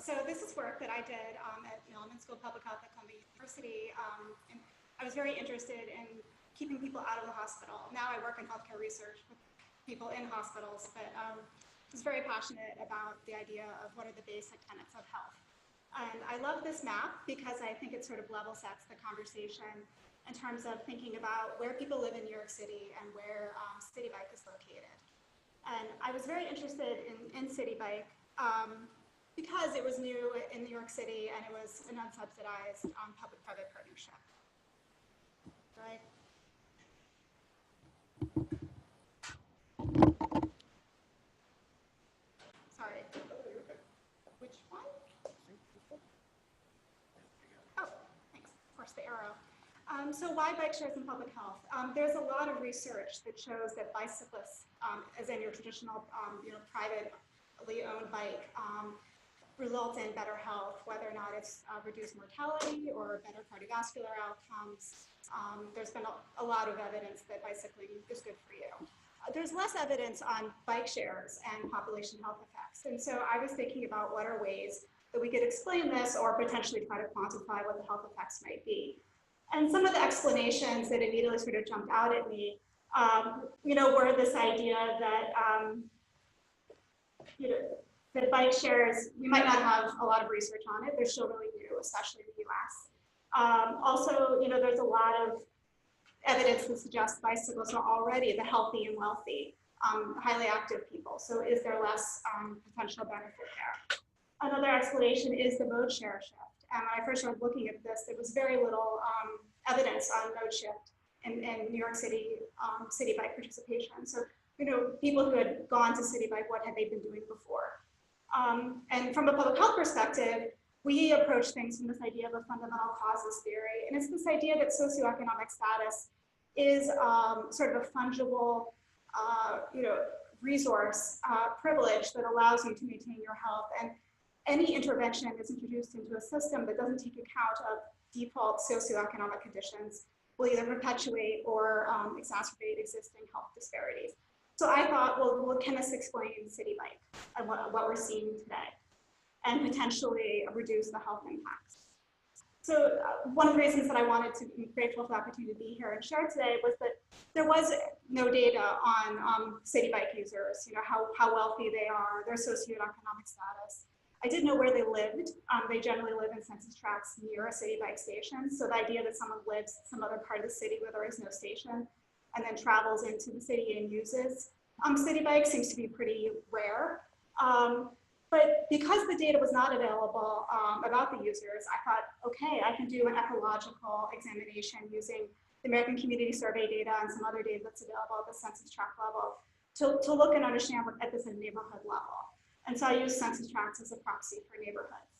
So this is work that I did at Milliman School of Public Health at Columbia University. And I was very interested in keeping people out of the hospital. Now I work in healthcare research with people in hospitals, but I was very passionate about the idea of what are the basic tenets of health. And I love this map because I think it sort of level sets the conversation in terms of thinking about where people live in New York City and where City Bike is located. And I was very interested in City Bike because it was new in New York City and it was an unsubsidized public-private partnership. Right? Sorry. Which one? Oh, thanks. Of course, the arrow. So why bike shares in public health? There's a lot of research that shows that bicyclists, as in your traditional, privately owned bike, result in better health, whether or not it's reduced mortality or better cardiovascular outcomes. There's been a lot of evidence that bicycling is good for you. There's less evidence on bike shares and population health effects. And so I was thinking about what are ways that we could explain this or potentially try to quantify what the health effects might be. And some of the explanations that immediately sort of jumped out at me, were this idea that, that bike shares, we might not have a lot of research on it. They're still really new, especially in the US. Also, there's a lot of evidence that suggests bicyclists are already the healthy and wealthy, highly active people. So is there less potential benefit there? Another explanation is the mode share shift. And when I first started looking at this, there was very little evidence on mode shift in New York City City Bike participation. So, people who had gone to City Bike, what had they been doing before? And from a public health perspective, we approach things from this idea of a fundamental causes theory. And it's this idea that socioeconomic status is sort of a fungible, resource, privilege that allows you to maintain your health. And any intervention is introduced into a system that doesn't take account of default socioeconomic conditions will either perpetuate or exacerbate existing health disparities. So I thought, well, can this explain City Bike and what we're seeing today and potentially reduce the health impacts? So one of the reasons that I wanted to be grateful for the opportunity to be here and share today was that there was no data on City Bike users, how wealthy they are, their socioeconomic status. I did know where they lived. They generally live in census tracts near a City Bike station. So the idea that someone lives some other part of the city where there is no station and then travels into the city and uses City Bike seems to be pretty rare. But because the data was not available about the users, I thought, okay, I can do an ecological examination using the American Community Survey data and some other data that's available at the census tract level to look and understand what at this neighborhood level. And so I use census tracts as a proxy for neighborhoods.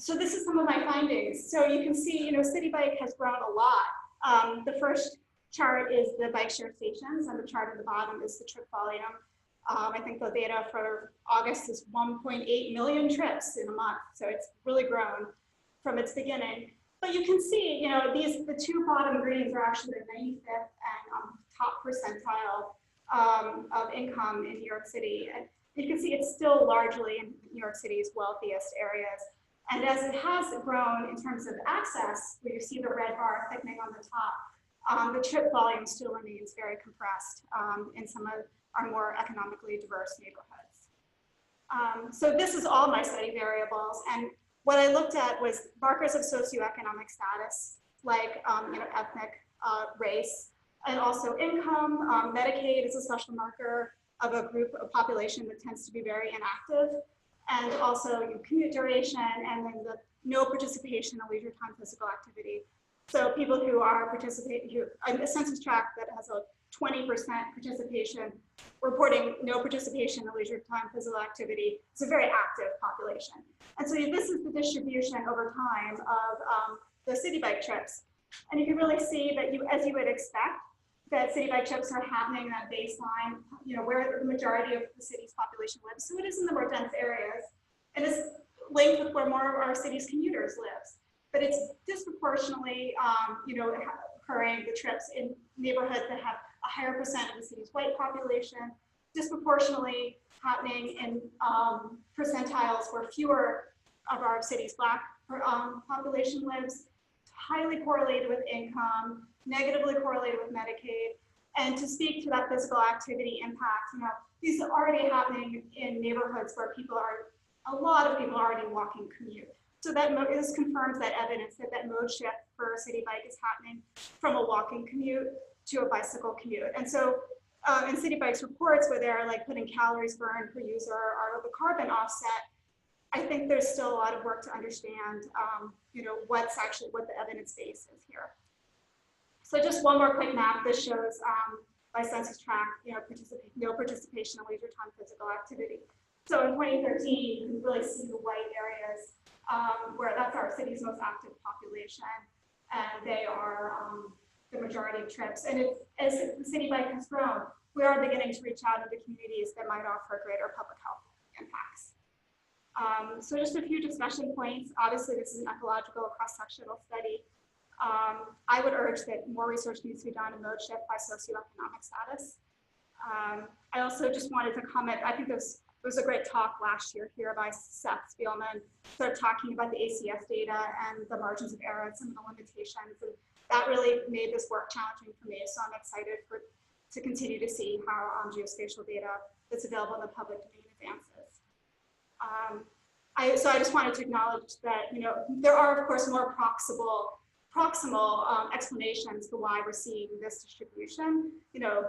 So this is some of my findings. So you can see, City Bike has grown a lot. The first chart is the bike share stations, and the chart at the bottom is the trip volume. I think the data for August is 1.8 million trips in a month. So it's really grown from its beginning. But you can see, the two bottom greens are actually the 95th and top percentile of income in New York City. And you can see it's still largely in New York City's wealthiest areas. And as it has grown in terms of access, where you see the red bar thickening on the top, the trip volume still remains very compressed in some of our more economically diverse neighborhoods. So this is all my study variables. And what I looked at was markers of socioeconomic status, like ethnic, race, and also income. Medicaid is a special marker of a group of population that tends to be very inactive, and also commute duration, and then the no participation in leisure time physical activity. So people who are participating, a census tract that has a 20% participation, reporting no participation in leisure time physical activity, it's a very active population. And so this is the distribution over time of the City Bike trips. And you can really see that as you would expect, that City Bike trips are happening at baseline, where the majority of the city's population lives. So it is in the more dense areas, and it's linked with where more of our city's commuters lives. But it's disproportionately, occurring the trips in neighborhoods that have a higher percent of the city's white population, disproportionately happening in percentiles where fewer of our city's Black population lives, highly correlated with income, negatively correlated with Medicaid. And to speak to that physical activity impact, these are already happening in neighborhoods where a lot of people are already walking commute. So this confirms that evidence that mode shift for City Bike is happening from a walking commute to a bicycle commute. And so in City Bike's reports where they're like putting calories burned per user or the carbon offset, I think there's still a lot of work to understand, what the evidence base is here. So just one more quick map. This shows by census tract, no participation in leisure time physical activity. So in 2013, you can really see the white areas where that's our city's most active population, and they are the majority of trips. And as the City Bike has grown, we are beginning to reach out into communities that might offer greater public health impacts. So just a few discussion points. Obviously, this is an ecological cross-sectional study. I would urge that more research needs to be done in mode shift by socioeconomic status. I also just wanted to comment, I think there was a great talk last year here by Seth Spielman, sort of talking about the ACS data and the margins of error and some of the limitations. And that really made this work challenging for me. So I'm excited to continue to see how geospatial data that's available in the public domain advances. So I just wanted to acknowledge that, there are, of course, more proximal explanations for why we're seeing this distribution.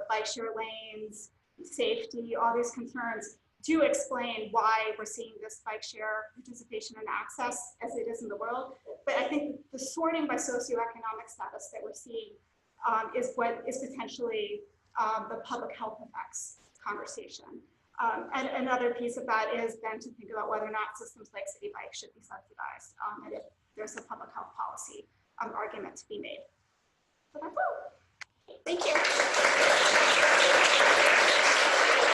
Bike share lanes, safety, all these concerns do explain why we're seeing this bike share participation and access as it is in the world. But I think the sorting by socioeconomic status that we're seeing is what is potentially the public health effects conversation. And another piece of that is then to think about whether or not systems like City Bike should be subsidized, and if there's a public health policy argument to be made. So that's all. Thank you.